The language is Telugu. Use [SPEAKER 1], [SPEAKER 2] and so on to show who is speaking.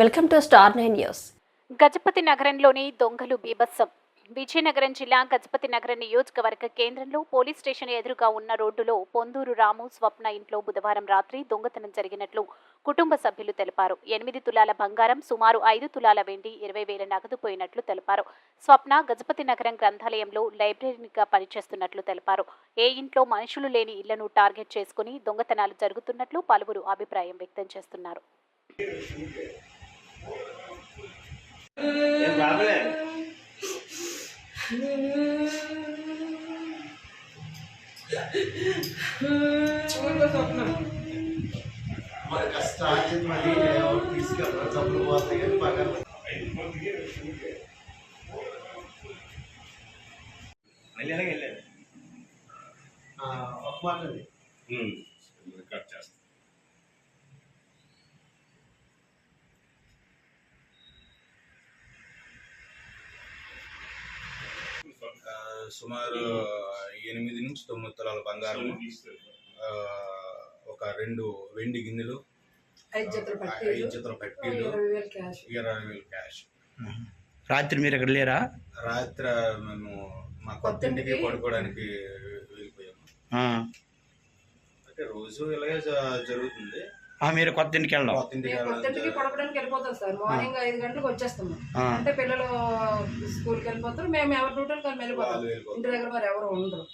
[SPEAKER 1] Welcome to star 9 news.
[SPEAKER 2] Gajapati నగరంలోని దొంగలు బీభత్సం. విజయనగరం జిల్లా గజపతి నగరం నియోజకవర్గ కేంద్రంలో పోలీస్ స్టేషన్ ఎదురుగా ఉన్న రోడ్డులో పొందూరు రాము స్వప్న ఇంట్లో బుధవారం రాత్రి దొంగతనం జరిగినట్లు కుటుంబ సభ్యులు తెలిపారు. 8 తులాల బంగారం, సుమారు 5 తులాల వెండి, 20,000 నగదు పోయినట్లు తెలిపారు. స్వప్న గజపతి నగరం గ్రంథాలయంలో లైబ్రరీగా పనిచేస్తున్నట్లు తెలిపారు. ఏ ఇంట్లో మనుషులు లేని ఇళ్లను టార్గెట్ చేసుకుని దొంగతనాలు జరుగుతున్నట్లు పలువురు అభిప్రాయం వ్యక్తం చేస్తున్నారు.
[SPEAKER 3] మరి కష్టార్జిత మళ్ళీ తీసుకెళ్ళారు డబ్బులు పోతాయి కానీ బాగా మళ్ళీ అలాగే వెళ్ళారు ఒక మాట అండి కట్ చేస్తాం.
[SPEAKER 4] సుమారు 8 నుంచి 9 తులాల బంగారం, ఒక 2 వెండి గిన్నెలు, 5 జతల పట్టీలు, 20,000 క్యాష్.
[SPEAKER 5] రాత్రి మీరు ఎక్కడ లేరా?
[SPEAKER 4] రాత్రి మేము మా కొత్త ఇంటికి పడుకోవడానికి వెళ్ళిపోయాము. అంటే రోజు ఇలాగే జరుగుతుంది.
[SPEAKER 5] మీరు కొత్త ఇంటికి వెళ్ళడం?
[SPEAKER 4] కొత్త ఇంటికి
[SPEAKER 6] పడుకోవడానికి వెళ్ళిపోతాం సార్. మార్నింగ్ 5 గంటలకు వచ్చేస్తాము. అంటే పిల్లలు స్కూల్కి వెళ్ళిపోతారు, మేము ఎవరి డ్యూటీలకు వెళ్ళిపోతాం. ఇంటి దగ్గర మరి ఎవరు ఉండరు.